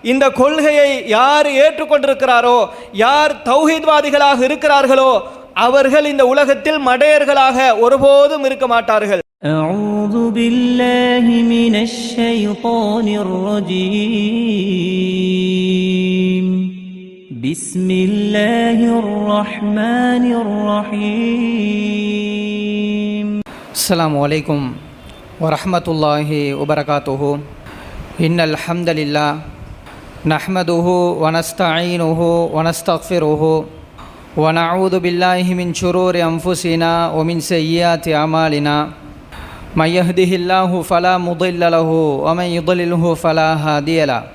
இந்த கொள்கையை யார் ஏற்றுக்கொண்டிருக்கிறாரோ, யார் தௌஹீத்வாதிகளாக இருக்கிறார்களோ அவர்கள் இந்த உலகத்தில் மடையர்களாக ஒருபோதும் இருக்க மாட்டார்கள். அஊது பில்லாஹி மினஷ் ஷைத்தானிர் ரஜீம். பிஸ்மில்லாஹிர் ரஹ்மானிர் ரஹீம். அஸ்ஸலாமு அலைக்கும் வரஹ்மத்துல்லாஹி வபரகாத்துஹு. இன்னல் ஹம்தலில்லாஹ் நஹ்மதுஹு வ நஸ்தஈனுஹு வ நஸ்தக்ஃபிருஹு வ நஊது பில்லாஹி மின் ஷுரூரி அன்ஃபுஸினா வ மின் ஸய்யிஆத்தி அமாலினா. மன் யஹ்திஹில்லாஹு ஃபலா முضில்ல லஹு வ மன் யுضللஹு ஃபலா ஹாதிய லஹு.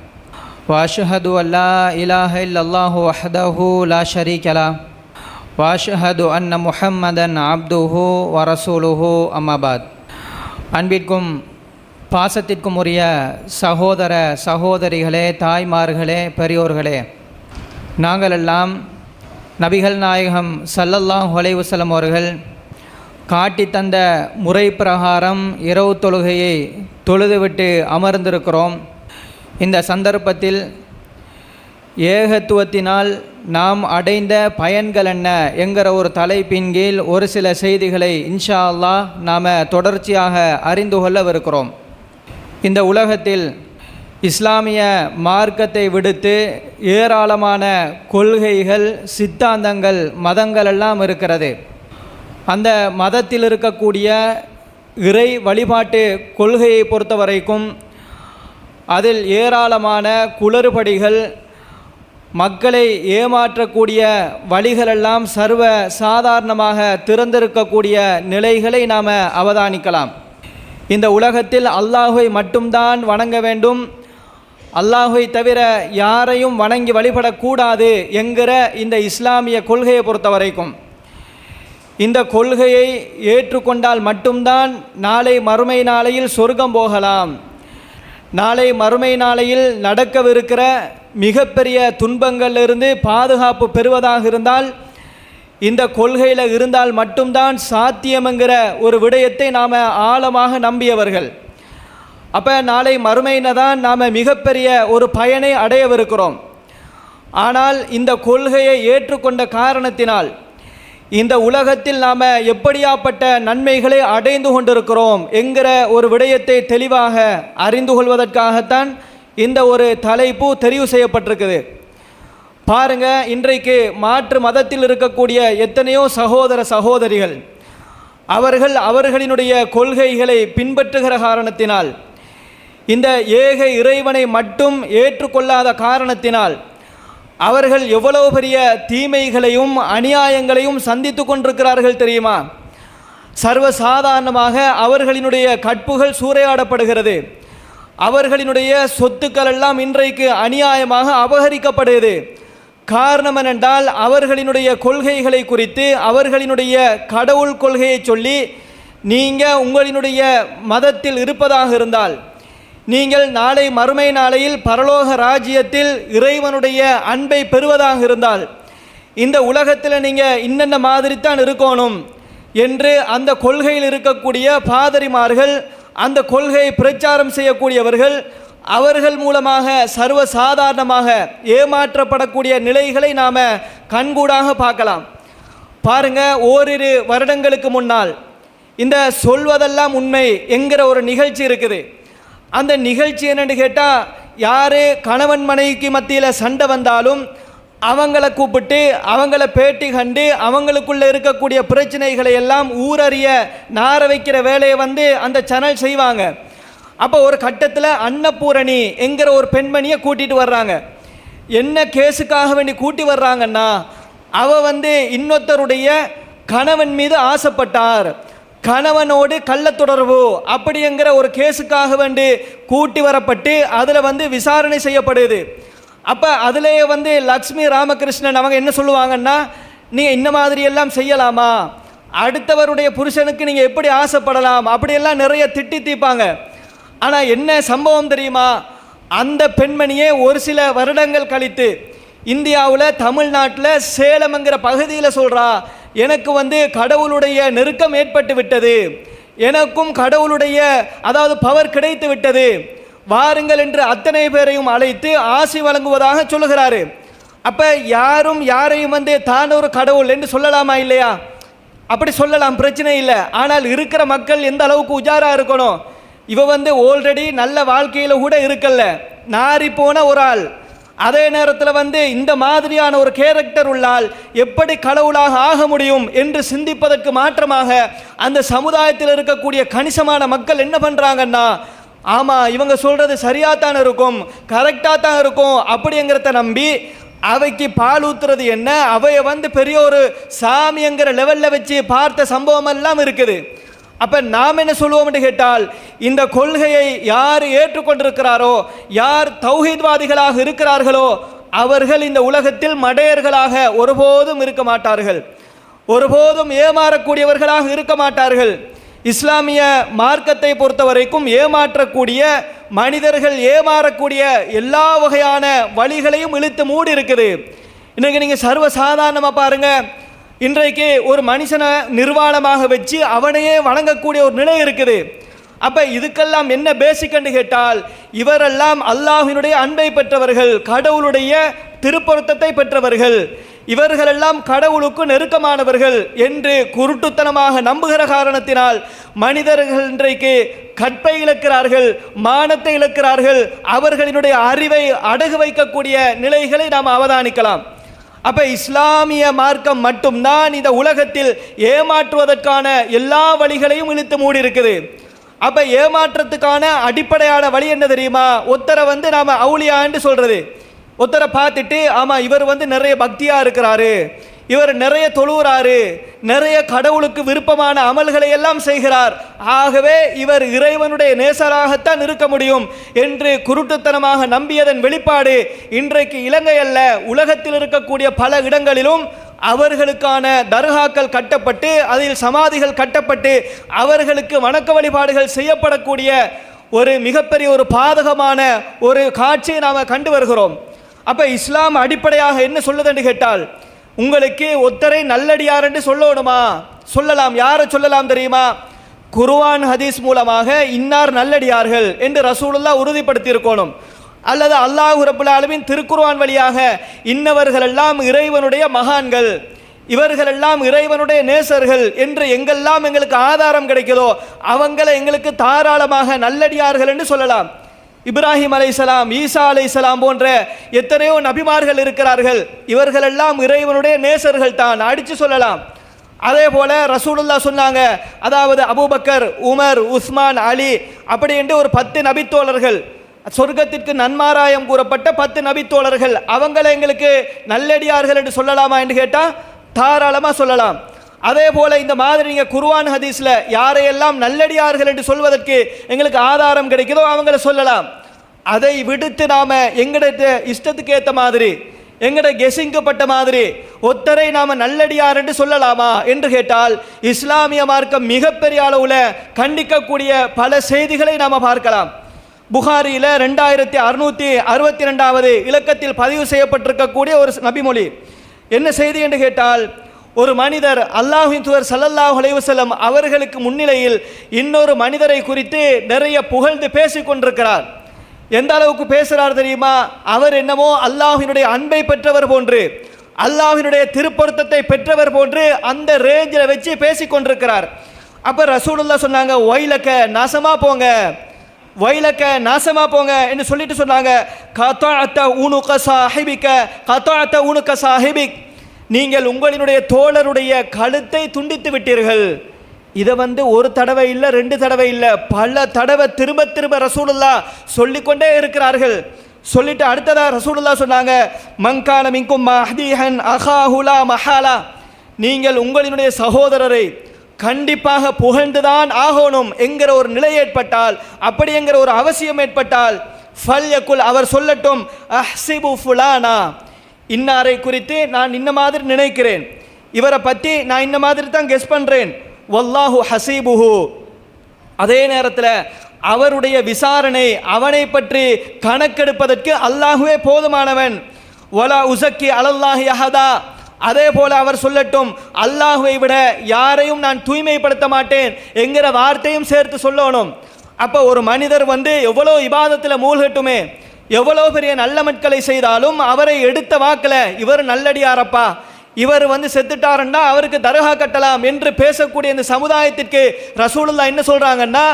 வ அஷ்ஹது அன் லா இலாஹ இல்லல்லாஹு வஹ்தஹு லா ஷரீக லஹு வ அஷ்ஹது அன்ன முஹம்மதன் அப்துஹு வ ரசூலுஹு. அம்மா பாத். அன்பிற்கும் பாசத்திற்கும் உரிய சகோதர சகோதரிகளே, தாய்மார்களே, பெரியோர்களே, நாங்களெல்லாம் நபிகள் நாயகம் ஸல்லல்லாஹு அலைஹி வஸல்லம் அவர்கள் காட்டி தந்த முறை பிரகாரம் இரவு தொழுகையை தொழுதுவிட்டு அமர்ந்திருக்கிறோம். இந்த சந்தர்ப்பத்தில் ஏகத்துவத்தினால் நாம் அடைந்த பயன்கள் என்ன என்கிற ஒரு தலைப்பின் கீழ் ஒரு சில செய்திகளை இன்ஷா அல்லாஹ் நாம் தொடர்ச்சியாக அறிந்து கொள்ளவிருக்கிறோம். இந்த உலகத்தில் இஸ்லாமிய மார்க்கத்தை விடுத்து ஏராளமான கொள்கைகள், சித்தாந்தங்கள், மதங்கள் எல்லாம் இருக்கிறது. அந்த மதத்தில் இருக்கக்கூடிய இறை வழிபாட்டு கொள்கையை பொறுத்த வரைக்கும் அதில் ஏராளமான குளறுபடிகள், மக்களை ஏமாற்றக்கூடிய வழிகளெல்லாம் சர்வ சாதாரணமாக திறந்திருக்கக்கூடிய நிலைகளை நாம் அவதானிக்கலாம். இந்த உலகத்தில் அல்லாஹை மட்டும்தான் வணங்க வேண்டும், அல்லாஹை தவிர யாரையும் வணங்கி வழிபடக்கூடாது என்கிற இந்த இஸ்லாமிய கொள்கையை பொறுத்த வரைக்கும் இந்த கொள்கையை ஏற்றுக்கொண்டால் மட்டும்தான் நாளை மறுமை நாளையில் சொர்க்கம் போகலாம். நாளை மறுமை நாளையில் நடக்கவிருக்கிற மிகப்பெரிய துன்பங்களிலிருந்து பாதுகாப்பு பெறுவதாக இருந்தால் இந்த கொள்கையில் இருந்தால் மட்டும்தான் சாத்தியம்ங்கிற ஒரு விடயத்தை நாம் ஆழமாக நம்பியவர்கள். அப்போ நாளை மறுமையில தான் நாம் மிகப்பெரிய ஒரு பயனை அடையவிருக்கிறோம். ஆனால் இந்த கொள்கையை ஏற்றுக்கொண்ட காரணத்தினால் இந்த உலகத்தில் நாம் எப்படியாப்பட்ட நன்மைகளை அடைந்து கொண்டிருக்கிறோம் என்கிற ஒரு விடயத்தை தெளிவாக அறிந்து கொள்வதற்காகத்தான் இந்த ஒரு தலைப்பு தெரிவு செய்யப்பட்டிருக்குது. பாருங்க, இன்றைக்கு மாற்று மதத்தில் இருக்கக்கூடிய எத்தனையோ சகோதர சகோதரிகள் அவர்களினுடைய கொள்கைகளை பின்பற்றுகிற காரணத்தினால், இந்த ஏக இறைவனை மட்டும் ஏற்றுக்கொள்ளாத காரணத்தினால் அவர்கள் எவ்வளவு பெரிய தீமைகளையும் அநியாயங்களையும் சந்தித்து கொண்டிருக்கிறார்கள் தெரியுமா? சர்வசாதாரணமாக அவர்களினுடைய கற்புகள் சூறையாடப்படுகிறது, அவர்களினுடைய சொத்துக்கள் எல்லாம் இன்றைக்கு அநியாயமாக அபகரிக்கப்படுகிறது. காரணம் என்னென்றால் அவர்களினுடைய கொள்கைகளை குறித்து, அவர்களினுடைய கடவுள் கொள்கையை சொல்லி, நீங்கள் உங்களினுடைய மதத்தில் இருப்பதாக இருந்தால் நீங்கள் நாளை மறுமை நாளையில் பரலோக ராஜ்யத்தில் இறைவனுடைய அன்பை பெறுவதாக இருந்தால் இந்த உலகத்தில் நீங்கள் இன்னென்ன மாதிரி தான் இருக்கணும் என்று அந்த கொள்கையில் இருக்கக்கூடிய பாதிரிமார்கள், அந்த கொள்கையை பிரச்சாரம் செய்யக்கூடியவர்கள், அவர்கள் மூலமாக சர்வசாதாரணமாக ஏமாற்றப்படக்கூடிய நிலைகளை நாம் கண்கூடாக பார்க்கலாம். பாருங்க, ஓரிரு வருடங்களுக்கு முன்னால் இந்த சொல்வதெல்லாம் உண்மை என்கிற ஒரு நிகழ்ச்சி இருக்குது. அந்த நிகழ்ச்சி என்னென்னு கேட்டால், யார் கணவன் மனைவிக்கு மத்தியில் சண்டை வந்தாலும் அவங்கள கூப்பிட்டு அவங்கள பேட்டி கண்டு அவங்களுக்குள்ளே இருக்கக்கூடிய பிரச்சனைகளை எல்லாம் ஊரறிய நார வைக்கிற வேலையை அந்த சேனல் செய்வாங்க. அப்போ ஒரு கட்டத்தில் அன்னபூரணி என்கிற ஒரு பெண்மணியை கூட்டிகிட்டு வர்றாங்க. என்ன கேஸுக்காக வேண்டி கூட்டி வர்றாங்கன்னா, அவள் இன்னொருத்தருடைய கணவன் மீது ஆசைப்பட்டார், கணவனோடு கள்ள தொடர்பு அப்படிங்கிற ஒரு கேஸுக்காக வேண்டி கூட்டி வரப்பட்டு அதில் விசாரணை செய்யப்படுது. அப்போ அதிலேயே லக்ஷ்மி ராமகிருஷ்ணன் அவங்க என்ன சொல்லுவாங்கன்னா, நீங்கள் இந்த மாதிரியெல்லாம் செய்யலாமா, அடுத்தவருடைய புருஷனுக்கு நீங்கள் எப்படி ஆசைப்படலாம், அப்படியெல்லாம் நிறைய திட்டி தீப்பாங்க. ஆனால் என்ன சம்பவம் தெரியுமா? அந்த பெண்மணியே ஒரு சில வருடங்கள் கழித்து இந்தியாவில் தமிழ்நாட்டில் சேலம்ங்கிற பகுதியில் சொல்கிறா, எனக்கு கடவுளுடைய நெருக்கம் ஏற்பட்டு விட்டது, எனக்கும் கடவுளுடைய பவர் கிடைத்து விட்டது, வாருங்கள் என்று அத்தனை பேரையும் அழைத்து ஆசி வழங்குவதாக சொல்லுகிறாரு. அப்ப யாரும் யாரையும் தான் ஒரு கடவுள் என்று சொல்லலாமா இல்லையா? அப்படி சொல்லலாம், பிரச்சனை இல்லை. ஆனால் இருக்கிற மக்கள் எந்த அளவுக்கு உஜாரா இருக்கணும். இவ ஆல்ரெடி நல்ல வாழ்க்கையில கூட இருக்கல்ல, நாரி போன ஒரு ஆள். அதே நேரத்தில் இந்த மாதிரியான ஒரு கேரக்டர் உள்ளால் எப்படி கடவுளாக ஆக முடியும் என்று சிந்திப்பதற்கு மாற்றமாக அந்த சமுதாயத்தில் இருக்கக்கூடிய கணிசமான மக்கள் என்ன பண்றாங்கன்னா, ஆமா இவங்க சொல்றது சரியாத்தான் இருக்கும், கரெக்டா தான் இருக்கும் அப்படிங்கிறத நம்பி அவைக்கு பால் ஊத்துறது என்ன, அவைய பெரிய ஒரு சாமிங்கிற லெவல்ல வச்சு பார்த்த சம்பவம் எல்லாம் இருக்குது. அப்ப நாம் என்ன சொல்லுவோம் என்று கேட்டால், இந்த கொள்கையை யார் ஏற்றுக்கொண்டிருக்கிறாரோ, யார் தௌஹீத்வாதிகளாக இருக்கிறார்களோ அவர்கள் இந்த உலகத்தில் மடையர்களாக ஒருபோதும் இருக்க மாட்டார்கள், ஒருபோதும் ஏமாறக்கூடியவர்களாக இருக்க மாட்டார்கள். இஸ்லாமிய மார்க்கத்தை பொறுத்த வரைக்கும் ஏமாற்றக்கூடிய மனிதர்கள் ஏமாறக்கூடிய எல்லா வகையான வழிகளையும் இழுத்து மூடி இருக்குது. இன்னைக்கு நீங்க சர்வசாதாரணமாக பாருங்க, இன்றைக்கு ஒரு மனுஷனை நிர்வாணமாக வச்சு அவனையே வணங்கக்கூடிய ஒரு நிலை இருக்குது. அப்ப இதுக்கெல்லாம் என்ன பேசிக் கேட்டால், இவரெல்லாம் அல்லாஹ்வினுடைய அன்பை பெற்றவர்கள், கடவுளுடைய திருப்பொருத்தத்தை பெற்றவர்கள், இவர்களெல்லாம் கடவுளுக்கு நெருக்கமானவர்கள் என்று குருட்டுத்தனமாக நம்புகிற காரணத்தினால் மனிதர்கள் இன்றைக்கு கற்பை இழக்கிறார்கள், மானத்தை இழக்கிறார்கள், அவர்களினுடைய அறிவை அடகு வைக்கக்கூடிய நிலைகளை நாம் அவதானிக்கலாம். அப்ப இஸ்லாமிய மார்க்கம் மட்டும்தான் இந்த உலகத்தில் ஏமாற்றுவதற்கான எல்லா வழிகளையும் இழுத்து மூடி இருக்குது. அப்ப ஏமாற்றத்துக்கான அடிப்படையான வழி என்ன தெரியுமா? ஒருத்தரை நாம அவுலியான்னு சொல்றது. ஒருத்தரை பார்த்துட்டு ஆமா இவர் நிறைய பக்தியா இருக்கிறாரு, இவர் நிறைய தொழுகிறாரு, நிறைய கடவுளுக்கு விருப்பமான அமல்களை எல்லாம் செய்கிறார், ஆகவே இவர் இறைவனுடைய நேசராகத்தான் இருக்க முடியும் என்று குருட்டுத்தனமாக நம்பியதன் வெளிப்பாடு இன்றைக்கு இலங்கை அல்ல, உலகத்தில் இருக்கக்கூடிய பல இடங்களிலும் அவர்களுக்கான தர்காக்கள் கட்டப்பட்டு அதில் சமாதிகள் கட்டப்பட்டு அவர்களுக்கு வணக்க வழிபாடுகள் செய்யப்படக்கூடிய ஒரு மிகப்பெரிய ஒரு பாதகமான ஒரு காட்சியை நாம் கண்டு வருகிறோம். அப்ப இஸ்லாம் அடிப்படையாக என்ன சொல்லுதுன்னு கேட்டால், உங்களுக்கு ஒத்தரை நல்லடியார் என்று சொல்லணுமா? சொல்லலாம். யாரை சொல்லலாம் தெரியுமா? குர்ஆன் ஹதீஸ் மூலமாக இன்னார் நல்லடியார்கள் என்று ரசூலுல்லாஹ் உறுதிப்படுத்தி இருக்கணும். அல்லது அல்லாஹ் ரப்பல் ஆலமீன் திருக்குர்ஆன் வழியாக இன்னவர்களெல்லாம் இறைவனுடைய மகான்கள், இவர்களெல்லாம் இறைவனுடைய நேசர்கள் என்று எங்கெல்லாம் எங்களுக்கு ஆதாரம் கிடைக்குதோ அவங்களை எங்களுக்கு தாராளமாக நல்லடியார்கள் என்று சொல்லலாம். இப்ராஹிம் அலைஹிஸ்ஸலாம், ஈசா அலைஹிஸ்ஸலாம் போன்ற எத்தனையோ நபிமார்கள் இருக்கிறார்கள், இவர்களெல்லாம் இறைவனுடைய நேசர்கள் தான் அடித்து சொல்லலாம். அதே போல ரசூலுல்லாஹ் சொன்னாங்க, அதாவது அபூபக்கர், உமர், உஸ்மான், அலி அப்படி என்று ஒரு 10 நபித்தோழர்கள், சொர்க்கத்திற்கு நன்மாராயம் கூறப்பட்ட 10 நபித்தோழர்கள், அவங்களை எங்களுக்கு நல்லடியார்கள் என்று சொல்லலாமா என்று கேட்டால் தாராளமாக சொல்லலாம். அதே போல இந்த மாதிரி நீங்கள் குர்ஆன் ஹதீஸ்ல யாரையெல்லாம் நல்லடியார்கள் என்று சொல்வதற்கு எங்களுக்கு ஆதாரம் கிடைக்குதோ அவங்களை சொல்லலாம். அதை விடுத்து நாம எங்கட இஷ்டத்துக்கு ஏற்ற மாதிரி எங்கட கெசிங்கப்பட்ட மாதிரி ஒத்தரை நாம நல்லடியார் என்று சொல்லலாமா என்று கேட்டால் இஸ்லாமிய மார்க்கம் மிகப்பெரிய அளவில் கண்டிக்கக்கூடிய பல செய்திகளை நாம பார்க்கலாம். புகாரியில் 2662வது இலக்கத்தில் பதிவு செய்யப்பட்டிருக்கக்கூடிய ஒரு நபிமொழி என்ன செய்தி என்று கேட்டால், ஒரு மனிதர் அல்லாஹ்வின் தூதர் ஸல்லல்லாஹு அலைஹி வஸல்லம் அவர்களுக்கு முன்னிலையில் இன்னொரு மனிதரை குறித்து நிறைய புகழ்ந்து பேசிக் கொண்டிருக்கிறார். எந்த அளவுக்கு பேசுகிறார் தெரியுமா? அவர் என்னமோ அல்லாஹ்வினுடைய அன்பை பெற்றவர் போன்று, அல்லாஹ்வினுடைய திருப்பொருத்தத்தை பெற்றவர் போன்று அந்த ரேஞ்சில் வச்சு பேசிக் கொண்டிருக்கிறார். அப்ப ரசூலுல்லாஹ் சொன்னாங்க, வைலக்க நாசமா போங்க, வைலக்க நாசமா போங்க என்று சொல்லிட்டு சொன்னாங்க, கதஅத உனுக சாஹிபிக, கதஅத உனுக சாஹிபிக், நீங்கள் உங்களினுடைய தோழருடைய கழுத்தை துண்டித்து விட்டீர்கள். இதை ஒரு தடவை இல்லை, 2 தடவை இல்லை, பல தடவை திரும்ப திரும்ப ரசூலுல்லாஹ் சொல்லிக்கொண்டே இருக்கிறார்கள். சொல்லிட்டு அடுத்ததா ரசூலுல்லாஹ் சொன்னாங்க, மங்கான மின்கும் மஹ்தீஹன் அஹாஹுலா மஹாலா, நீங்கள் உங்களினுடைய சகோதரரை கண்டிப்பாக புகழ்ந்துதான் ஆகணும் என்கிற ஒரு நிலை ஏற்பட்டால், அப்படி என்கிற ஒரு அவசியம் ஏற்பட்டால், ஃபல்யகுல், அவர் சொல்லட்டும், அஹ்சிபு ஃபுலானா, இன்னாரை குறித்து நான் இன்ன மாதிரி நினைக்கிறேன், இவரை பற்றி நான் இன்ன மாதிரி தான் கெஸ் பண்ணுறேன், வல்லாஹு ஹசீபுஹு, அதே நேரத்தில் அவருடைய விசாரணை, அவனை பற்றி கணக்கெடுப்பதற்கு அல்லாஹுவே போதுமானவன், வலா உஸக்கி அலல்லாஹி அஹதா, அதே போல அவர் சொல்லட்டும், அல்லாஹுவை விட யாரையும் நான் தூய்மைப்படுத்த மாட்டேன் என்கிற வார்த்தையும் சேர்த்து சொல்லணும். அப்போ ஒரு மனிதர் வந்து எவ்வளோ இபாதத்தில் மூழ்கட்டுமே, எவ்வளோ பெரிய நல்ல மட்களை செய்தாலும் அவரை எடுத்த வாக்கில் இவர் நல்லடியாரப்பா, இவர் வந்து செத்துட்டாருன்னா அவருக்கு தர்கா கட்டலாம் என்று பேசக்கூடிய இந்த சமுதாயத்திற்கு ரசூலுல்லாஹ் என்ன சொல்றாங்கன்னா,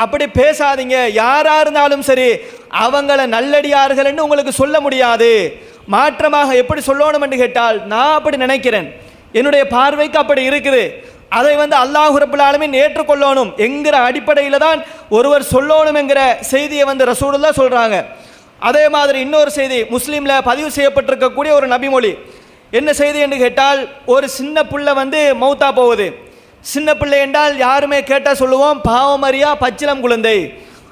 அப்படி பேசாதீங்க, யாரா இருந்தாலும் சரி அவங்கள நல்லடியார்கள் என்று உங்களுக்கு சொல்ல முடியாது. மாற்றமாக எப்படி சொல்லணும் என்று கேட்டால், நான் அப்படி நினைக்கிறேன், என்னுடைய பார்வைக்கு அப்படி இருக்குது, அதை வந்து அல்லாஹ் ரப்பல் ஆலமீன் ஏற்றுக்கொள்ளணும் என்கிற அடிப்படையில் தான் ஒருவர் சொல்லணும் என்கிற செய்தியை வந்து ரசூலுல்லாஹ் சொல்றாங்க. அதே மாதிரி இன்னொரு செய்தி முஸ்லீம்ல பதிவு செய்யப்பட்டிருக்கக்கூடிய ஒரு நபிமொழி. என்ன செய்தி என்று கேட்டால், ஒரு சின்ன பிள்ளை வந்து மௌத்தா போகுது. சின்ன பிள்ளை என்றால் யாருமே கேட்டால் சொல்லுவோம் பாவமறியா பச்சிலம் குழந்தை.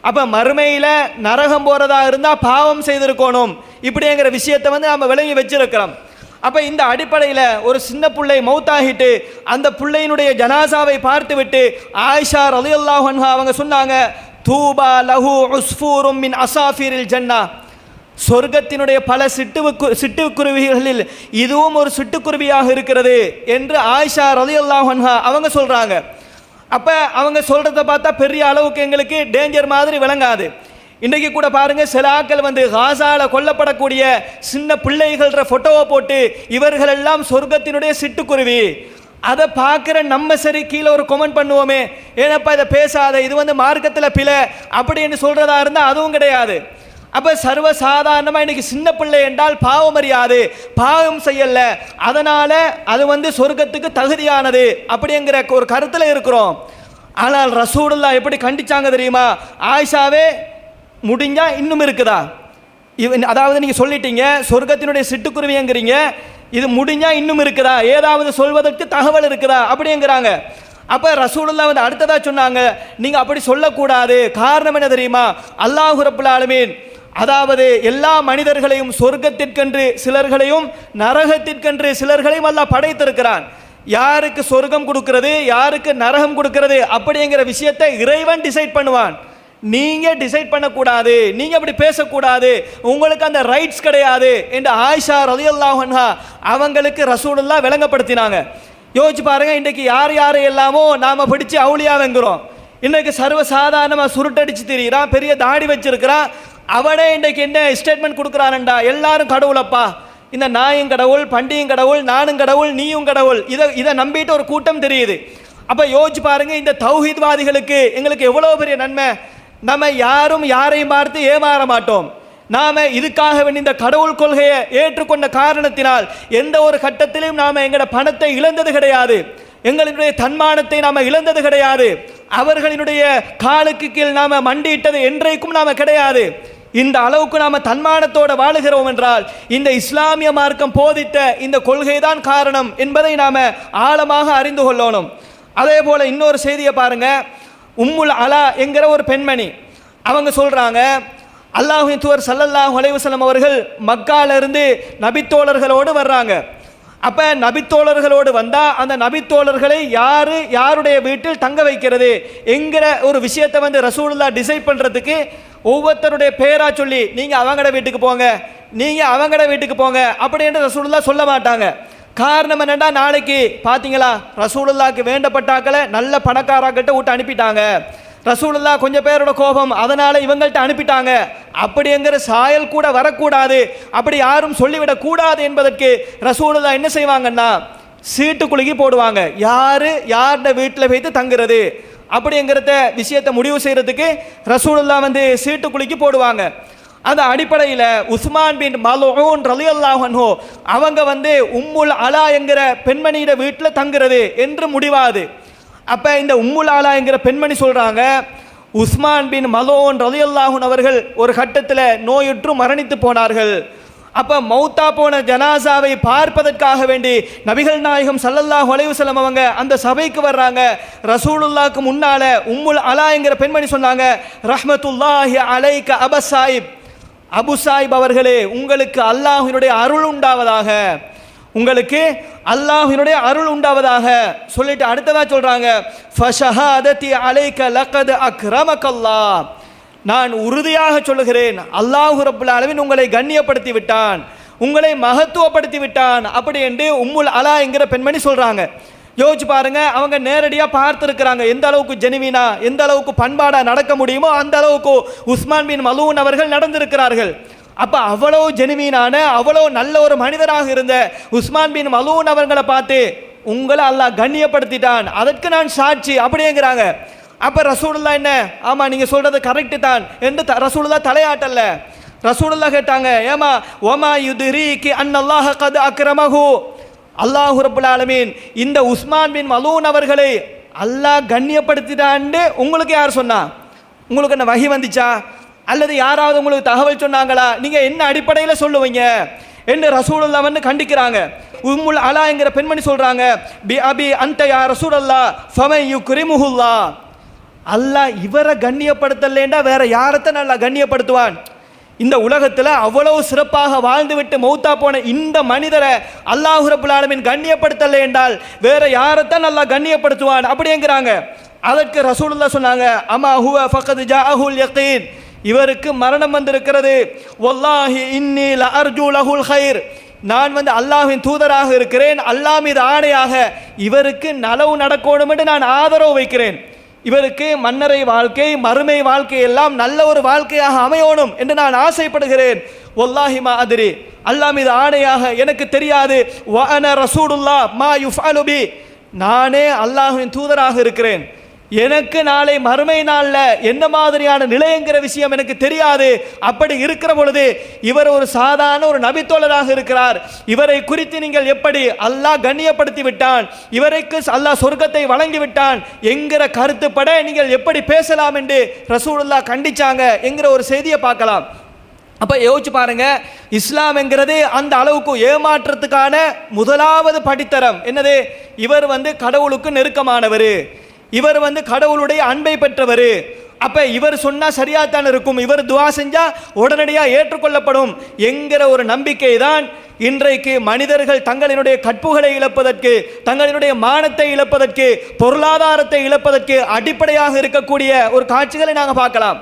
அப்போ மறுமையில் நரகம் போகிறதா இருந்தால் பாவம் செய்திருக்கணும் இப்படிங்கிற விஷயத்தை வந்து நம்ம விளங்கி வச்சிருக்கிறோம். அப்போ இந்த அடிப்படையில் ஒரு சின்ன பிள்ளை மௌத்தாகிட்டு அந்த பிள்ளையினுடைய ஜனாசாவை பார்த்து விட்டு ஆயிஷா ரலியல்லாஹு அன்ஹா அவங்க சொன்னாங்க, தூபா லஹு உஸ்ஃபூரும் மின் அசாஃபீரில் ஜன்னா, சொர்க்கத்தினுடைய பல சிட்டுக்குருவிகளில் இதுவும் ஒரு சிட்டுக்குருவியாக இருக்கிறது என்று ஆயிஷா ரலியல்லாஹு அன்ஹா அவங்க சொல்கிறாங்க. அப்போ அவங்க சொல்கிறத பார்த்தா பெரிய அளவுக்கு எங்களுக்கு டேஞ்சர் மாதிரி விளங்காது. இன்றைக்கு கூட பாருங்கள், சில ஆக்கள் வந்து காசாவில் கொல்லப்படக்கூடிய சின்ன பிள்ளைகள ஃபோட்டோவை போட்டு இவர்களெல்லாம் சொர்க்கத்தினுடைய சிட்டுக்குருவி, அதை பார்க்குற நம்ம சரி கீழே ஒரு கமெண்ட் பண்ணுவோமே, ஏனப்பா இதை பேசாத, இது வந்து மார்க்கத்தில் பிழை அப்படின்னு சொல்கிறதா இருந்தால் அதுவும் கிடையாது. அப்போ சர்வ சாதாரணமாக இன்னைக்கு சின்ன பிள்ளை என்றால் பாவம் அறியாது, பாவம் செய்யல, அதனால அது வந்து சொர்க்கத்துக்கு தகுதியானது அப்படிங்கிற ஒரு கருத்தில் இருக்கிறோம். ஆனால் ரசூலுல்லாஹ் எப்படி கண்டிச்சாங்க தெரியுமா, ஆயிஷாவே முடிஞ்சா இன்னும் இருக்குதா, அதாவது நீங்கள் சொல்லிட்டீங்க சொர்க்கத்தினுடைய சிட்டுக்குருவிங்கிறீங்க, இது முடிஞ்சா இன்னும் இருக்குதா, ஏதாவது சொல்வதற்கு தகவல் இருக்குதா அப்படிங்கிறாங்க. அப்போ ரசூலுல்லாஹ் வந்து அடுத்ததாக சொன்னாங்க, நீங்கள் அப்படி சொல்லக்கூடாது, காரணம் என்ன தெரியுமா, அல்லாஹ் ரப்பல் ஆலமீன் அதாவது எல்லா மனிதர்களையும் சொர்க்கத்திற்கென்று சிலர்களையும் நரகத்திற்கென்று சிலர்களையும் அல்லாஹ் படைத்திருக்கிறான். யாருக்கு சொர்க்கம் கொடுக்கிறது யாருக்கு நரகம் கொடுக்கிறது அப்படிங்கிற விஷயத்தை இறைவன் டிசைட் பண்ணுவான். நீங்க டிசைட் பண்ணக்கூடாது, நீங்க அப்படி பேசக்கூடாது, உங்களுக்கு அந்த ரைட்ஸ் கிடையாது என்று ஆயிஷா ரலியல்லாஹு அன்ஹா அவங்களுக்கு ரசூலுல்லாஹ் விளங்கப்படுத்தினாங்க. யோசிச்சு பாருங்க, இன்றைக்கு யார் யாரை எல்லாமோ நாம பிடிச்சு அவுளியாவெங்கிறோம். இன்னைக்கு சர்வ சாதாரணமாக சுருட்டடிச்சு திரிகிறான், பெரிய தாடி வச்சிருக்கிறான், அவனே இன்றைக்கு என்ன ஸ்டேட்மெண்ட் கொடுக்குறான்டா, எல்லாரும் கடவுளப்பா, இந்த நாயும் கடவுள், பண்டியும் கடவுள், நானும் கடவுள், நீயும் கடவுள், இதை நம்பிட்டு ஒரு கூட்டம் தெரியுது. அப்போ யோசிச்சு பாருங்க, இந்த தௌஹீத்வாதிகளுக்கு எங்களுக்கு எவ்வளோ பெரிய நன்மை. நம்ம யாரும் யாரையும் பார்த்து ஏமாற மாட்டோம். நாம இதுக்காக வேண்டி இந்த கடவுள் கொள்கையை ஏற்றுக்கொண்ட காரணத்தினால் எந்த ஒரு கட்டத்திலும் நாம எங்களோட பணத்தை இழந்தது கிடையாது, எங்களுடைய தன்மானத்தை நாம இழந்தது கிடையாது, அவர்களினுடைய காலுக்கு கீழ் நாம மண்டியிட்டது என்றைக்கும் நாம கிடையாது. இந்த அளவுக்கு நாம தன்மானத்தோடு வாழுகிறோம் என்றால் இந்த இஸ்லாமிய மார்க்கம் போதித்த இந்த கொள்கை தான் காரணம் என்பதை நாம ஆழமாக அறிந்து கொள்ளணும். அதே போல இன்னொரு செய்தியை பாருங்க, உம்முல் அலா என்கிற ஒரு பெண்மணி அவங்க சொல்றாங்க, அல்லாஹ்வின் தூதர் ஸல்லல்லாஹு அலைஹி வஸல்லம் அவர்கள் மக்காலிருந்து நபித்தோழர்களோடு வர்றாங்க. அப்போ நபித்தோழர்களோடு வந்தால் அந்த நபித்தோழர்களை யாருடைய வீட்டில் தங்க வைக்கிறது என்கிற ஒரு விஷயத்தை வந்து ரசூலுல்லாஹ் டிசைட் பண்ணுறதுக்கு ஒவ்வொருத்தருடைய பேரா சொல்லி நீங்கள் அவங்களோட வீட்டுக்கு போங்க, நீங்கள் அவங்களோட வீட்டுக்கு போங்க அப்படின்னு ரசூலுல்லாஹ் சொல்ல மாட்டாங்க. காரணம் என்னென்னா, நாளைக்கு பார்த்தீங்களா ரசூலுல்லாஹ்க்கு வேண்டப்பட்டாக்களை நல்ல பணக்காராக்கிட்ட விட்டு அனுப்பிட்டாங்க, ரசூலுல்லாஹ் கொஞ்சம் பேரோட கோபம் அதனால இவங்கள்ட்ட அனுப்பிட்டாங்க அப்படிங்கிற சாயல் கூட வரக்கூடாது, அப்படி யாரும் சொல்லிவிடக் கூடாது என்பதற்கு ரசூலுல்லாஹ் என்ன செய்வாங்கன்னா சீட்டு குலுக்கி போடுவாங்க, யாருடைய வீட்டில் வைத்து தங்குறது அப்படிங்கிறத விஷயத்தை முடிவு செய்யறதுக்கு ரசூலுல்லாஹ் வந்து சீட்டு குலுக்கி போடுவாங்க. அந்த அடிப்படையில் உஸ்மான் பின் மல்ஊன் ரலியல்லாஹு அன்ஹு அவங்க வந்து உம்முல் அலா என்கிற பெண்மணியிட வீட்டில் தங்குறது என்று முடிவாது. அப்போ இந்த உம்முல் அலா என்கிற பெண்மணி சொல்கிறாங்க, உஸ்மான் பின் மல்ஊன் ரலியல்லாஹு அன்ஹு அவர்கள் ஒரு கட்டத்தில் நோயுற்று மரணித்து போனார்கள். அப்போ மௌத்தா போன ஜனாசாவை பார்ப்பதற்காக வேண்டி நபிகள் நாயகம் ஸல்லல்லாஹு அலைஹி வஸல்லம் அவங்க அந்த சபைக்கு வர்றாங்க. ரசூலுல்லாஹ்க்கு முன்னால உம்முல் அலா என்கிற பெண்மணி சொன்னாங்க, ரஹ்மத்துல்லாஹி அலைக அபு சாயிப், அபு சாயிப் அவர்களே உங்களுக்கு அல்லாஹ்வினுடைய அருள் உண்டாவதாக, உங்களுக்கு அல்லாஹ்வினுடைய அருள் உண்டாவதாக சொல்லிட்டு அடுத்ததா சொல்றாங்க, ஃபஷஹாததி அலைக லகத் அக்ரமக்கல்லாஹ், நான் உறுதியாக சொல்லுகிறேன் அல்லாஹ் ரப்பல் ஆலமீன் உங்களை கண்ணியப்படுத்தி விட்டான், உங்களை மகத்துவப்படுத்தி விட்டான் அப்படி என்று உம்முல் அலா என்கிற பெண்மணி சொல்றாங்க. யோசிச்சு பாருங்க, அவங்க நேரடியாக பார்த்துருக்கிறாங்க எந்த அளவுக்கு ஜெனுவினா, எந்த அளவுக்கு பண்பாடா நடக்க முடியுமோ அந்த அளவுக்கு உஸ்மான் பின் மலூன் அவர்கள் நடந்திருக்கிறார்கள். அப்ப அவ்வளவு ஜெனுவீனான, அவ்வளவு நல்ல ஒரு மனிதராக இருந்த உஸ்மான் பின் மலூன் அவர்களை பார்த்து உங்களை அல்லாஹ் கண்ணியப்படுத்திட்டான், அதற்கு நான் சாட்சி அப்படிங்கிறாங்க. அப்ப ரசூலுல்லாஹ் என்ன, ஆமா நீங்க சொல்றது கரெக்ட் தான் என்று ரசூலுல்லாஹ் தலையாட்டல்ல. ரசூலுல்லாஹ் கேட்டாங்க, ஏமா ஒமா யுத்ரீகி அன்னல்லாஹ கத் அக்ரமஹு, அல்லாஹ் ரப்பல் ஆலமீன் இந்த உஸ்மான் பின் மலூன் அவர்களை அல்லாஹ் கண்ணியப்படுத்திட்டான்னு உங்களுக்கு யார் சொன்னா? உங்களுக்கு என்ன வஹி வந்துச்சா, அல்லது யாராவது உங்களுக்கு தகவல் சொன்னாங்களா? நீங்க என்ன அடிப்படையில் சொல்லுவீங்க என்று ரசூலுல்லாஹ் வந்து கண்டிக்கிறாங்க. உம்முல் அலா என்கிற பெண்மணி சொல்றாங்க, பி அபி அந்த யா ரசூலல்லாஹ் ஃபமை யுக்ரிமுஹுல்லாஹ், அல்லாஹ் இவரை கண்ணியப்படுத்தலேண்டா வேற யாரத்தான் அல்லாஹ் கண்ணியப்படுத்துவான்? இந்த உலகத்தில் அவ்வளவு சிறப்பாக வாழ்ந்துவிட்டு மௌத்தா போன இந்த மனிதரை அல்லாஹ் ரப்பல் ஆலமீன் கண்ணியப்படுத்தலை என்றால் வேற யாரைத்தான் அல்லாஹ் கண்ணியப்படுத்துவான் அப்படிங்கிறாங்க. அதற்கு ரசூலுல்லாஹ் சொன்னாங்க, அமா ஹுவ ஃபகத் ஜாஅஹுல் யகீன், இவருக்கு மரணம் வந்திருக்கிறது. வல்லாஹி இன்னி லஅர்ஜு லஹுல் கைர், நான் வந்து அல்லாஹ்வின் தூதராக இருக்கிறேன், அல்லாஹ் மீது ஆணையாக இவருக்கு நலவு நடக்கணும் என்று நான் ஆதரவு வைக்கிறேன். இவருக்கு மன்னரை வாழ்க்கை, மறுமை வாழ்க்கை எல்லாம் நல்ல ஒரு வாழ்க்கையாக அமையணும் என்று நான் ஆசைப்படுகிறேன். வல்லாஹி மா அத்ரி, அல்லாஹ் மீது ஆணையாக எனக்கு தெரியாது. வ அன ரசூலுல்லாஹ் மா யுஃஅலு பி, நானே அல்லாஹ்வின் தூதராக இருக்கிறேன், எனக்கு நாளை மறுமை நாளில் என்ன மாதிரியான நிலைங்கிற விஷயம் எனக்கு தெரியாது. அப்படி இருக்கிற பொழுது இவர் ஒரு சாதாரண ஒரு நபித்தோழராக இருக்கிறார், இவரை குறித்து நீங்கள் எப்படி அல்லாஹ் கண்ணியப்படுத்தி விட்டான், இவருக்கு அல்லாஹ் சொர்க்கத்தை வழங்கி விட்டான் என்கிற கருத்துப்பட நீங்கள் எப்படி பேசலாம் என்று ரசூலுல்லாஹ் கண்டிச்சாங்க என்கிற ஒரு செய்தியை பார்க்கலாம். அப்ப யோசிச்சு பாருங்க, இஸ்லாம் என்கிறது அந்த அளவுக்கு ஏமாற்றத்துக்கான முதலாவது படித்தரம் என்னது? இவர் வந்து கடவுளுக்கு நெருக்கமானவர், இவர் வந்து கடவுளுடைய அன்பை பெற்றவர். அப்ப இவர் சொன்னா சரியாத்தான் இருக்கும், இவர் துவா செஞ்சா உடனடியாக ஏற்றுக்கொள்ளப்படும் என்கிற ஒரு நம்பிக்கை தான் இன்றைக்கு மனிதர்கள் தங்களினுடைய கற்புகளை இழப்பதற்கு, தங்களினுடைய மானத்தை இழப்பதற்கு, பொருளாதாரத்தை இழப்பதற்கு அடிப்படையாக இருக்கக்கூடிய ஒரு காட்சிகளை நாங்கள் பார்க்கலாம்.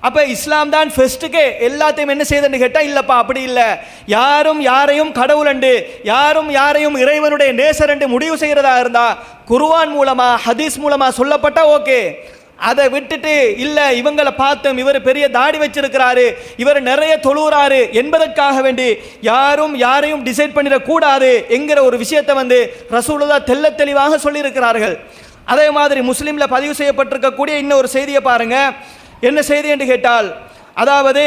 அப்ப இஸ்லாம் தான் ஃபர்ஸ்ட்டுக்கு எல்லாத்தையும் என்ன செய்யுதுன்னு கேட்டால், இல்லப்பா அப்படி இல்லை, யாரும் யாரையும் கடவுள் என்று, யாரும் யாரையும் இறைவனுடைய நேசர் என்று முடிவு செய்கிறதா இருந்தா குர்ஆன் மூலமா ஹதீஸ் மூலமா சொல்லப்பட்டா ஓகே. அதை விட்டுட்டு இல்லை இவங்களை பார்த்தோம் இவர் பெரிய தாடி வச்சிருக்கிறாரு, இவர் நிறைய தொழுகிறாரு என்பதற்காக வேண்டி யாரும் யாரையும் டிசைட் பண்ணிடக்கூடாது என்கிற ஒரு விஷயத்தை வந்து ரசூலுல்லாஹ் தெள்ள தெளிவாக சொல்லியிருக்கிறார்கள். அதே மாதிரி முஸ்லீம்ல பதிவு செய்யப்பட்டிருக்கக்கூடிய இன்னொரு செய்தியை பாருங்க. என்ன செய்தி என்று கேட்டால், அதாவது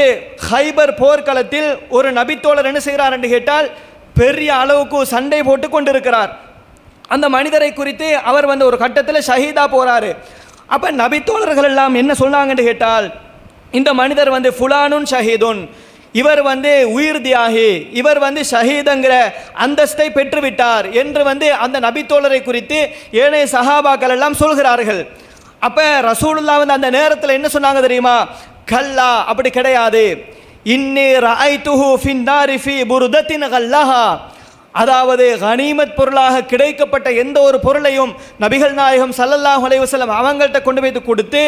ஹைபர் போர்க்களத்தில் ஒரு நபித்தோழர் என்ன செய்கிறார் என்று கேட்டால், பெரிய அளவுக்கு சண்டை போட்டு கொண்டிருக்கிறார். அந்த மனிதரை குறித்து அவர் வந்து ஒரு கட்டத்தில் ஷஹீதா போறாரு. அப்ப நபித்தோழர்கள் எல்லாம் என்ன சொன்னாங்கன்னு கேட்டால், இந்த மனிதர் வந்து ஃபுலானுன் ஷஹீதுன், இவர் வந்து உயிர் தியாகி, இவர் வந்து ஷஹீதுங்கிற அந்தஸ்தை பெற்றுவிட்டார் என்று வந்து அந்த நபித்தோழரை குறித்து ஏனைய சஹாபாக்கள் எல்லாம் சொல்கிறார்கள். அப்ப ரசூலுல்லாஹ் வந்து அந்த நேரத்தில் என்ன சொன்னாங்க தெரியுமா? கல்லா, அப்படி கிடையாது. இன்னி ரஅய்துஹு ஃபின்னாரி ஃபீ புர்தத்தின் கல்லஹா, அதாவது கனிமத் பொருளாக கிடைக்கப்பட்ட எந்த ஒரு பொருளையும் நபிகள் நாயகம் ஸல்லல்லாஹு அலைஹி வஸல்லம் அவங்கள்ட்ட கொண்டு போய் கொடுத்து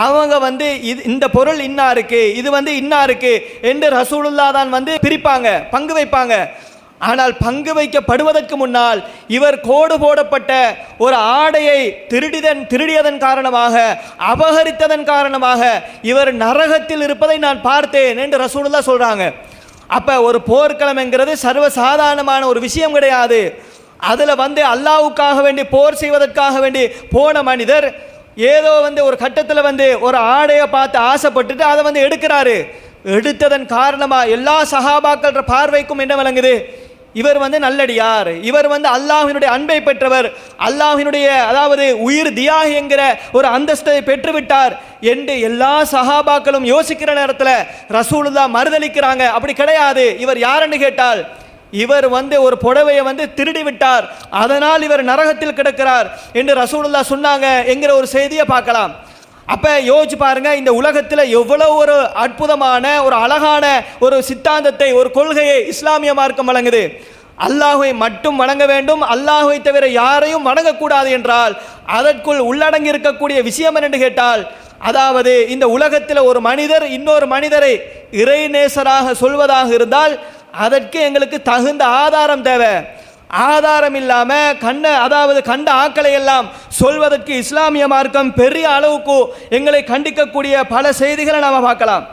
அவங்க வந்து இந்த பொருள் இன்னா இருக்கு, இது வந்து இன்னா இருக்கு என்று ரசூலுல்லாஹ் தான் வந்து பிரிப்பாங்க, பங்கு வைப்பாங்க. ஆனால் பங்கு வைக்கப்படுவதற்கு முன்னால் இவர் கோடு போடப்பட்ட ஒரு ஆடையை திருடியதன் காரணமாக, அபகரித்ததன் காரணமாக இவர் நரகத்தில் இருப்பதை நான் பார்த்தேன் என்று ரசூலுல்லாஹ் சொல்றாங்க. அப்ப ஒரு போர்க்களம் என்கிறது சர்வசாதாரணமான ஒரு விஷயம் கிடையாது. அதுல வந்து அல்லாஹ்வுக்காக வேண்டி போர் செய்வதற்காக வேண்டி போன மனிதர் ஏதோ வந்து ஒரு கட்டத்தில் வந்து ஒரு ஆடையை பார்த்து ஆசைப்பட்டுட்டு அதை வந்து எடுக்கிறாரு. எடுத்ததன் காரணமா எல்லா சஹாபாக்கள் பார்வைக்கும் என்ன விளங்குது? இவர் வந்து நல்லடியார், இவர் வந்து அல்லாஹ்வினுடைய அன்பை பெற்றவர், அல்லாஹ்வினுடைய அதாவது உயிர் தியாகி என்கிற ஒரு அந்தஸ்தை பெற்றுவிட்டார் என்று எல்லா சஹாபாக்களும் யோசிக்கிற நேரத்தில் ரசூலுல்லாஹ் மறுதளிக்கிறாங்க. அப்படி கிடையாது. இவர் யாருன்னு கேட்டால், இவர் வந்து ஒரு புடவையை வந்து திருடி விட்டார், அதனால் இவர் நரகத்தில் கிடக்கிறார் என்று ரசூலுல்லாஹ் சொன்னாங்க என்கிற ஒரு செய்தியை பார்க்கலாம். அப்ப யோசிச்சு பாருங்க, இந்த உலகத்தில் எவ்வளவு ஒரு அற்புதமான ஒரு அழகான ஒரு சித்தாந்தத்தை, ஒரு கொள்கையை இஸ்லாமிய மார்க்கம் வழங்குது. அல்லாஹ்வை மட்டும் வணங்க வேண்டும், அல்லாஹ்வை தவிர யாரையும் வணங்கக்கூடாது என்றால் அதற்குள் உள்ளடங்கி இருக்கக்கூடிய விஷயம் என்னென்று கேட்டால், அதாவது இந்த உலகத்தில் ஒரு மனிதர் இன்னொரு மனிதரை இறைநேசராக சொல்வதாக இருந்தால் அதற்கு எங்களுக்கு தகுந்த ஆதாரம் தேவை. ஆதாரம் இல்லாம கண்ட ஆக்களை எல்லாம் சொல்வதற்கு இஸ்லாமிய மார்க்கம் பெரிய அளவுக்கு எங்களை கண்டிக்கக்கூடிய பல செய்திகளை நாம பார்க்கலாம்.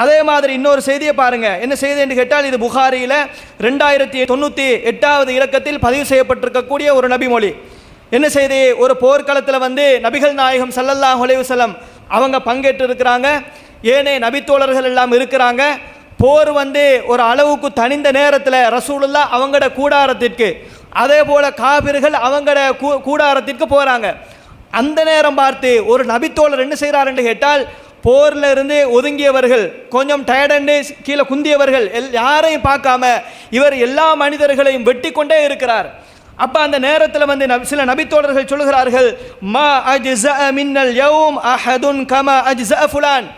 அதே மாதிரி இன்னொரு செய்தியை பாருங்க. என்ன செய்தி என்று கேட்டால், இது புகாரியில 2098வது இலக்கத்தில் பதிவு செய்யப்பட்டிருக்கக்கூடிய ஒரு நபிமொழி. என்ன செய்தி? ஒரு போர்க்களத்தில் நபிகள் நாயகம் ஸல்லல்லாஹு அலைஹி வஸல்லம் அவங்க பங்கேற்று இருக்கிறாங்க. ஏனே நபித்தோழர்கள் எல்லாம் இருக்கிறாங்க. போர் ஒரு அளவுக்கு தனிந்த நேரத்தில் ரசூலுல்லாஹ் அவங்களோட கூடாரத்திற்கு, அதே போல காபிர்கள் அவங்களோட கூடாரத்திற்கு போறாங்க. அந்த நேரம் பார்த்து ஒரு நபித்தோழர் என்ன செய்கிறார் என்று கேட்டால், போர்ல இருந்து ஒதுங்கியவர்கள், கொஞ்சம் டயர்டண்டு கீழே குந்தியவர்கள் யாரையும் பார்க்காம இவர் எல்லா மனிதர்களையும் வெட்டி கொண்டே இருக்கிறார். அப்ப அந்த நேரத்தில் சில நபித்தோழர்கள் சொல்கிறார்கள், மா அஜ்ஸஅ மின்னல் யௌம் அஹதுன் கமா அஜ்ஸஅ ஃபுலான்.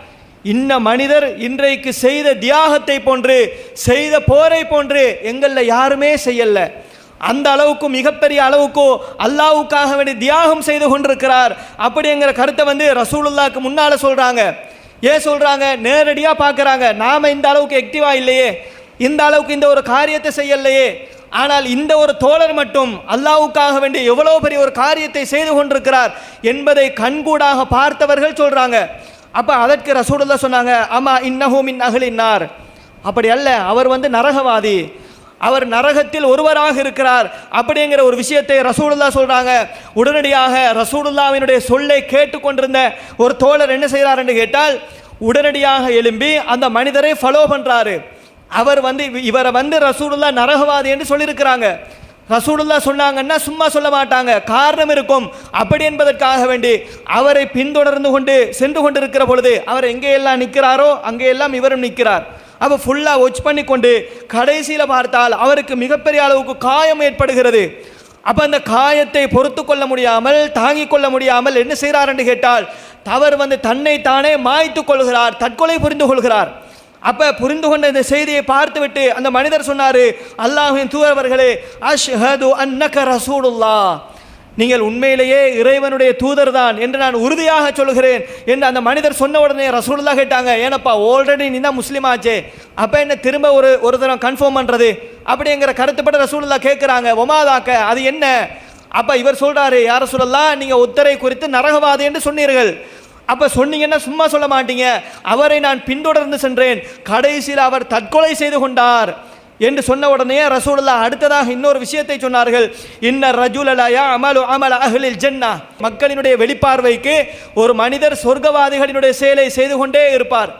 இன்ன மனிதர் இன்றைக்கு செய்த தியாகத்தை போன்று, செய்த போரை போன்று எங்களில் யாருமே செய்யல. அந்த அளவுக்கு மிகப்பெரிய அளவுக்கு அல்லாஹ்வுக்காக வேண்டி தியாகம் செய்து கொண்டிருக்கிறார் அப்படிங்கிற கருத்தை ரசூலுல்லாஹ்க்கு முன்னால சொல்றாங்க. ஏன் சொல்றாங்க? நேரடியா பார்க்கறாங்க. நாம இந்த அளவுக்கு ஆக்டிவா இல்லையே, இந்த அளவுக்கு இந்த ஒரு காரியத்தை செய்யலையே. ஆனால் இந்த ஒரு தோழர் மட்டும் அல்லாஹ்வுக்காக வேண்டி எவ்வளவு பெரிய ஒரு காரியத்தை செய்து கொண்டிருக்கிறார் என்பதை கண்கூடாக பார்த்தவர்கள் சொல்றாங்க. அப்ப அதற்கு ரசூலுல்லாஹ் சொன்னாங்க, அமா இன்னஹு மின் அஹ்லின் நார். அப்படி அல்ல, அவர் நரகவாதி, அவர் நரகத்தில் ஒருவராக இருக்கிறார் அப்படிங்கிற ஒரு விஷயத்தை ரசூலுல்லாஹ் சொல்றாங்க. உடனடியாக ரசூலுல்லாஹ்வினுடைய சொல்லை கேட்டுக்கொண்டிருந்த ஒரு தோழர் என்ன செய்கிறார் என்று கேட்டால், உடனடியாக எழும்பி அந்த மனிதரை ஃபாலோ பண்றாரு. அவர் இவரை ரசூலுல்லாஹ் நரகவாதி என்று சொல்லியிருக்கிறாங்க. ரசூலுல்லாஹ் சொன்னாங்கன்னா சும்மா சொல்ல மாட்டாங்க, காரணம் இருக்கும். அப்படி என்பதற்காக வேண்டி அவரை பின்தொடர்ந்து கொண்டு சென்று கொண்டிருக்கிற பொழுது அவர் எங்கேயெல்லாம் நிற்கிறாரோ அங்கேயெல்லாம் இவரும் நிற்கிறார். அப்போ ஃபுல்லாக வாட்ச் பண்ணி கொண்டு கடைசியில் பார்த்தால் அவருக்கு மிகப்பெரிய அளவுக்கு காயம் ஏற்படுகிறது. அப்போ அந்த காயத்தை பொறுத்து கொள்ள முடியாமல், தாங்கிக் கொள்ள முடியாமல் என்ன செய்கிறார் என்று கேட்டால், அவர் தன்னை தானே மாய்த்து கொள்கிறார், தற்கொலை புரிந்து கொள்கிறார். அப்போ புரிந்து கொண்ட இந்த செய்தியை பார்த்துவிட்டு அந்த மனிதர் சொன்னார், அல்லாஹ்வின் தூதரவர்களே, அஷ்ஹது அன்னக ரசூலுல்லாஹ், நீங்கள் உண்மையிலேயே இறைவனுடைய தூதர் தான் என்று நான் உறுதியாக சொல்கிறேன் என்று அந்த மனிதர் சொன்ன உடனே ரசூலுல்லாஹ் கேட்டாங்க, ஏனப்பா ஆல்ரெடி நீ தான் முஸ்லீம் ஆச்சே, அப்போ என்ன திரும்ப ஒரு தரம் கன்ஃபார்ம் பண்ணுறது அப்படிங்கிற கருத்துப்பட ரசூலுல்லாஹ் கேட்குறாங்க, ஒமாதாக்க அது என்ன? அப்போ இவர் சொல்கிறாரு, யார் ரசூலுல்லாஹ், நீங்கள் உத்தரை குறித்து நரகவாதி என்று சொன்னீர்கள். அப்போ சொன்னீங்கன்னா சும்மா சொல்ல மாட்டீங்க, அவரை நான் பின்தொடர்ந்து சென்றேன், கடைசியில் அவர் தற்கொலை செய்து கொண்டார் என்று சொன்ன உடனே ரசூலுல்லாஹ் அடுத்ததாக இன்னொரு விஷயத்தை சொன்னார்கள், இன்ன ரஜுலலயா அமலு அமல அஹ்லில் ஜன்னா, மக்களினுடைய வெளிப்பார்வைக்கு ஒரு மனிதர் சொர்க்கவாதிகளினுடைய செயலை செய்து கொண்டே இருப்பார்,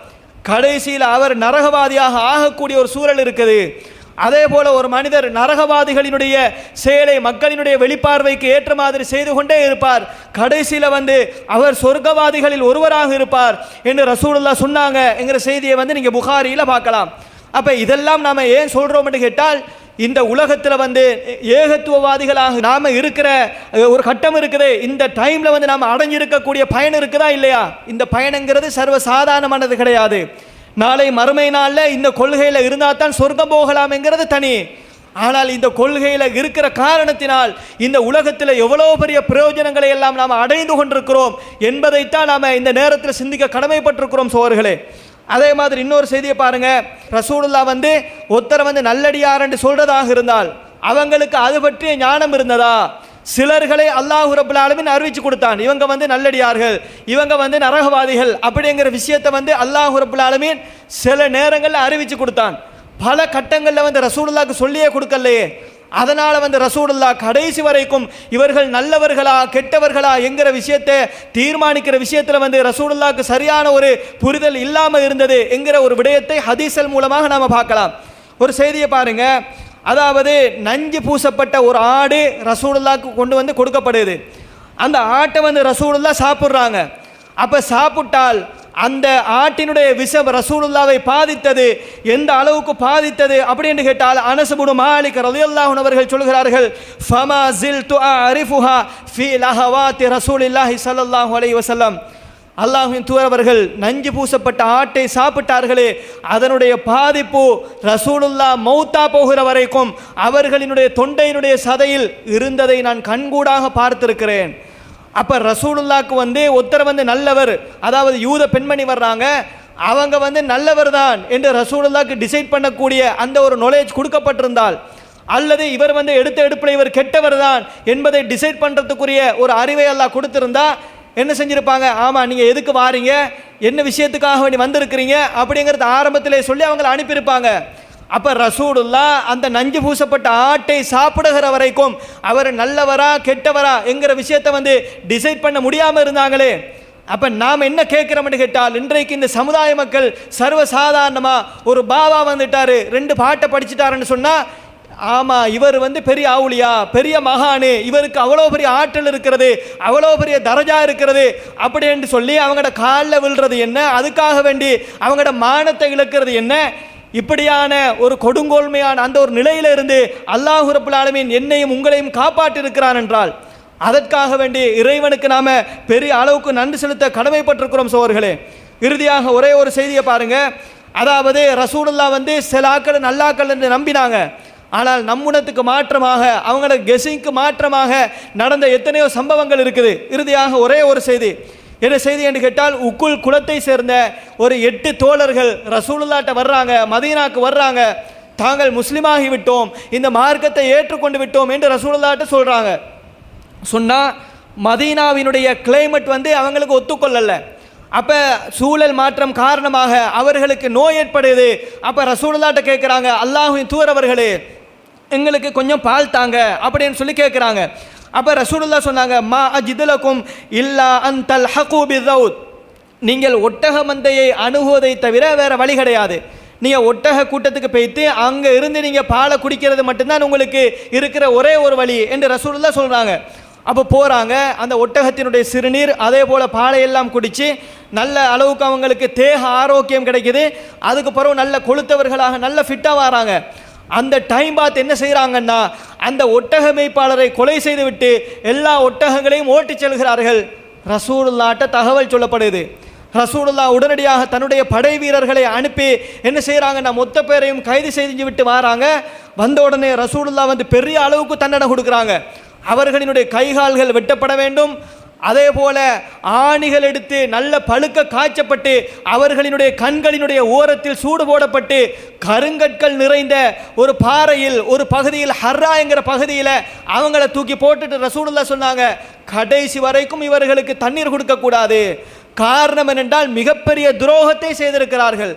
கடைசியில் அவர் நரகவாதியாக ஆகக்கூடிய ஒரு சூழல் இருக்குது. அதே போல ஒரு மனிதர் நரகவாதிகளினுடைய செயலை மக்களினுடைய வெளிப்பார்வைக்கு ஏற்ற மாதிரி செய்து கொண்டே இருப்பார், கடைசியில் அவர் சொர்க்கவாதிகளில் ஒருவராக இருப்பார் என்று ரசூலுல்லாஹ் சொன்னாங்க என்கிற செய்தியை நீங்க புகாரியில் பார்க்கலாம். அப்ப இதெல்லாம் நாம ஏன் சொல்றோம் என்று கேட்டால், இந்த உலகத்தில் ஏகத்துவவாதிகளாக நாம இருக்கிற ஒரு கட்டம் இருக்குது. இந்த டைம்ல நாம அடைஞ்சிருக்கக்கூடிய பயன் இருக்குதா இல்லையா? இந்த பயணங்கிறது சர்வ சாதாரணமானது கிடையாது. நாளை மறுமை நாளில் இந்த கொள்கையில் இருந்தால் தான் சொர்க்கம் போகலாம் என்கிறது தனி. ஆனால் இந்த கொள்கையில் இருக்கிற காரணத்தினால் இந்த உலகத்தில் எவ்வளோ பெரிய பிரயோஜனங்களை எல்லாம் நாம் அடைந்து கொண்டிருக்கிறோம் என்பதைத்தான் நாம் இந்த நேரத்தில் சிந்திக்க கடமைப்பட்டிருக்கிறோம் சோர்களே. அதே மாதிரி இன்னொரு செய்தியை பாருங்க, ரசூலுல்லாஹ் ஒருத்தரை நல்லடியார் என்று சொல்றதாக இருந்தால் அவங்களுக்கு அது பற்றிய ஞானம் இருந்ததா? சிலர்களை அல்லாஹ் ரப்பல் ஆலமீன் அறிவிச்சு கொடுத்தான், இவங்க நல்லடியார்கள், இவங்க நரகவாதிகள் அப்படிங்கிற விஷயத்தை அல்லாஹ் ரப்பல் ஆலமீன் சில நேரங்களில் அறிவிச்சு கொடுத்தான். பல கட்டங்களில் ரசூலுல்லாஹ்க்கு சொல்லியே கொடுக்கலையே. அதனால ரசூலுல்லாஹ் கடைசி வரைக்கும் இவர்கள் நல்லவர்களா கெட்டவர்களா என்கிற விஷயத்தை தீர்மானிக்கிற விஷயத்தில் ரசூலுல்லாஹ்க்கு சரியான ஒரு புரிதல் இல்லாமல் இருந்தது என்கிற ஒரு விடயத்தை ஹதீஸல் மூலமாக நாம் பார்க்கலாம். ஒரு செய்தியை பாருங்க, அதாவது நஞ்சு பூசப்பட்ட ஒரு ஆடு ரசூலுல்லாஹ்க்கு கொண்டு கொடுக்கப்படுது. அந்த ஆட்டை ரசூலுல்லாஹ் சாப்பிட்றாங்க. அப்போ சாப்பிட்டால் அந்த ஆட்டினுடைய விஷம் ரசூலுல்லாவை பாதித்தது. எந்த அளவுக்கு பாதித்தது அப்படின்னு கேட்டால், அனஸ் இப்னு மாலிக் ரலியல்லாஹு அன்ஹு அவர்கள் சொல்கிறார்கள், ஃபமா ஸில்து அரிஃபுஹா ஃபீ லஹவாத்தி ரசூலில்லாஹி ஸல்லல்லாஹு அலைஹி வஸல்லம், அல்லாஹ்வின் தூதரவர்கள் நஞ்சு பூசப்பட்ட ஆட்டை சாப்பிட்டார்களே, அதனுடைய பாதிப்பு ரசூலுல்லாஹ் மௌத்தா போகிற வரைக்கும் அவர்களினுடைய தொண்டையினுடைய சதையில் இருந்ததை நான் கண்கூடாக பார்த்திருக்கிறேன். அப்போ ரசூலுல்லாஹ்க்கு ஒருத்தர் நல்லவர், அதாவது யூத பெண்மணி வர்றாங்க, அவங்க நல்லவர் தான் என்று ரசூலுல்லாஹ்க்கு டிசைட் பண்ணக்கூடிய அந்த ஒரு நாலேஜ் கொடுக்கப்பட்டிருந்தால், அல்லது இவர் வந்து எடுத்த எடுப்பில் இவர் கெட்டவர் தான் என்பதை டிசைட் பண்ணுறதுக்குரிய ஒரு அறிவை அல்லாஹ் கொடுத்திருந்தா என்ன செஞ்சிருப்பாங்க? ஆமாம், நீங்கள் எதுக்கு வாரீங்க, என்ன விஷயத்துக்காக வேண்டி வந்திருக்கிறீங்க அப்படிங்கிறது ஆரம்பத்திலே சொல்லி அவங்களை அனுப்பியிருப்பாங்க. அப்போ ரசூலுல்லாஹ் அந்த நஞ்சு பூசப்பட்ட ஆட்டை சாப்பிடுகிற வரைக்கும் அவர் நல்லவரா கெட்டவரா என்கிற விஷயத்தை வந்து டிசைட் பண்ண முடியாமல் இருந்தாங்களே. அப்போ நாம் என்ன கேட்குறோம்னு கேட்டால், இன்றைக்கு இந்த சமுதாய மக்கள் சர்வசாதாரணமாக ஒரு பாபா வந்துட்டார் 2 பாட்டை படிச்சுட்டாருன்னு சொன்னால், ஆமாம் இவர் வந்து பெரிய ஆவுலியா, பெரிய மகானு, இவருக்கு அவ்வளோ பெரிய ஆற்றல் இருக்கிறது, அவ்வளோ பெரிய தரஜா இருக்கிறது அப்படின்னு சொல்லி அவங்களோட காலில் விழுறது என்ன, அதுக்காக வேண்டி அவங்களோட மானத்தை இழக்கிறது என்ன? இப்படியான ஒரு கொடுங்கோல்மையான அந்த ஒரு நிலையில இருந்து அல்லாஹ் ரப்புல் ஆலமீன் என்னையும் உங்களையும் காப்பாற்றியிருக்கிறான் என்றால் அதற்காக வேண்டி இறைவனுக்கு நாம பெரிய அளவுக்கு நன்றி செலுத்த கடமைப்பட்டிருக்கிறோம் சோர்களே. இறுதியாக ஒரே ஒரு செய்தியை பாருங்க. அதாவது ரசூலுல்லாஹ் வந்து சில ஆக்கள் நல்லாக்கள் என்று நம்பினாங்க. ஆனால் நம்முனத்துக்கு மாற்றமாக அவங்களோட கெஸிங்க்கு மாற்றமாக நடந்த எத்தனையோ சம்பவங்கள் இருக்குது. இறுதியாக ஒரே ஒரு செய்தி, என்ன செய்தி என்று கேட்டால், உக்குல் குலத்தை சேர்ந்த ஒரு 8 தோழர்கள் ரசூலுல்லாஹ்ட்ட வர்றாங்க, மதீனாக்கு வர்றாங்க. தாங்கள் முஸ்லிமாகி விட்டோம், இந்த மார்க்கத்தை ஏற்றுக்கொண்டு விட்டோம் என்று ரசூலுல்லாஹ்ட்ட சொல்கிறாங்க. சொன்னால் மதீனாவினுடைய கிளைமேட் வந்து அவங்களுக்கு ஒத்துக்கொள்ளலை. அப்போ சூழல் மாற்றம் காரணமாக அவர்களுக்கு நோய் ஏற்படுது. அப்போ ரசூலுல்லாஹ்ட்ட கேட்குறாங்க, அல்லாஹ்வின் தூதரவர்களே எங்களுக்கு கொஞ்சம் பால் தாங்க அப்படின்னு சொல்லி கேட்குறாங்க. அப்போ ரசூலுல்லாஹ் சொன்னாங்க, மா அஜிதுலக்கும் இல்லா அன்தல் ஹகு பிதவுத், நீங்கள் ஒட்டக மந்தையை அணுகுவதை தவிர வேறு வழி கிடையாது. நீங்கள் ஒட்டக கூட்டத்துக்கு போய்த்து அங்கே இருந்து நீங்கள் பாலை குடிக்கிறது மட்டும்தான் உங்களுக்கு இருக்கிற ஒரே ஒரு வழி என்று ரசூலுல்லாஹ் சொல்கிறாங்க. அப்போ போகிறாங்க, அந்த ஒட்டகத்தினுடைய சிறுநீர் அதே போல் பாலையெல்லாம் குடித்து நல்ல அளவுக்கு அவங்களுக்கு தேக ஆரோக்கியம் கிடைக்குது. அதுக்கு பிறகு நல்ல கொளுத்தவர்களாக நல்ல ஃபிட்டாக வராங்க. அந்த டைம் பார்த்து என்ன செய்கிறாங்கன்னா, அந்த ஒட்டக மேய்ப்பாளரை கொலை செய்துவிட்டு எல்லா ஒட்டகங்களையும் ஓட்டிச் செல்கிறார்கள். ரசூலுல்லாஹ்ட்ட தகவல் சொல்லப்படுது. ரசூலுல்லாஹ் உடனடியாக தன்னுடைய படை வீரர்களை அனுப்பி என்ன செய்கிறாங்கன்னா, மொத்த பேரையும் கைது செய்து விட்டு வராங்க. வந்த உடனே ரசூலுல்லாஹ் வந்து பெரிய அளவுக்கு தண்டனை கொடுக்குறாங்க. அவர்களினுடைய கைகால்கள் வெட்டப்பட வேண்டும். அதே போல ஆணிகள் எடுத்து நல்ல பழுக்க காய்ச்சப்பட்டு அவர்களினுடைய கண்களினுடைய ஓரத்தில் சூடு போடப்பட்டு கருங்கற்கள் நிறைந்த ஒரு பாறையில் ஒரு பகுதியில் ஹர்ரா என்கிற பகுதியில் அவங்கள தூக்கி போட்டுட்டு ரசூலுல்லாஹ் சொன்னாங்க, கடைசி வரைக்கும் இவர்களுக்கு தண்ணீர் கொடுக்கக்கூடாது. காரணம் என்னென்றால் மிகப்பெரிய துரோகத்தை செய்திருக்கிறார்கள்,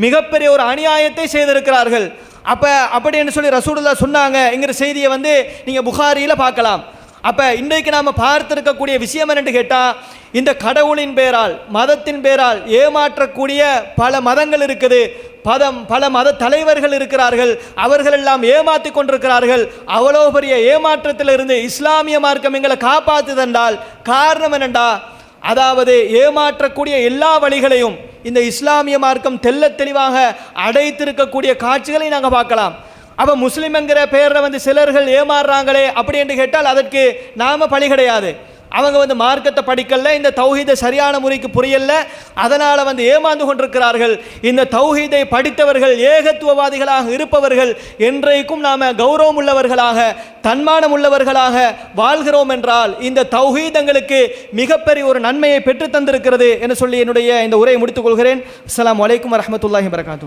மிகப்பெரிய ஒரு அநியாயத்தை செய்திருக்கிறார்கள். அப்போ அப்படின்னு சொல்லி ரசூலுல்லாஹ் சொன்னாங்க என்கிற செய்தியை வந்து நீங்கள் புகாரியில் பார்க்கலாம். அப்போ இன்றைக்கு நாம் பார்த்திருக்கக்கூடிய விஷயம் என்னென்று கேட்டால், இந்த கடவுளின் பேரால் மதத்தின் பேரால் ஏமாற்றக்கூடிய பல மதங்கள் இருக்குது, பல மத தலைவர்கள் இருக்கிறார்கள், அவர்கள் எல்லாம் ஏமாற்றி கொண்டிருக்கிறார்கள். அவ்வளோ பெரிய ஏமாற்றத்திலிருந்து இஸ்லாமிய மார்க்கம் எங்களை காப்பாற்றுதென்றால் காரணம் என்னென்றா, அதாவது ஏமாற்றக்கூடிய எல்லா வழிகளையும் இந்த இஸ்லாமிய மார்க்கம் தெல்ல தெளிவாக அடைத்திருக்கக்கூடிய காட்சிகளை நாங்கள் பார்க்கலாம். அப்போ முஸ்லீம் என்கிற பேரில் வந்து சிலர்கள் ஏமாறுறாங்களே அப்படி என்று கேட்டால் அதற்கு நாம் பழி கிடையாது. அவங்க வந்து மார்க்கத்தை படிக்கல, இந்த தௌஹீதை சரியான முறைக்கு புரியல, அதனால் வந்து ஏமாந்து கொண்டிருக்கிறார்கள். இந்த தௌஹீதை படித்தவர்கள் ஏகத்துவவாதிகளாக இருப்பவர்கள் என்றைக்கும் நாம் கௌரவம் உள்ளவர்களாக தன்மானம் உள்ளவர்களாக வாழ்கிறோம் என்றால் இந்த தௌஹீத் எங்களுக்கு மிகப்பெரிய ஒரு நன்மையை பெற்று தந்திருக்கிறது என்று சொல்லி என்னுடைய இந்த உரையை முடித்துக் கொள்கிறேன். அஸ்ஸலாமு அலைக்கும் வரஹ்மத்துல்லாஹி வபரகாத்துஹு.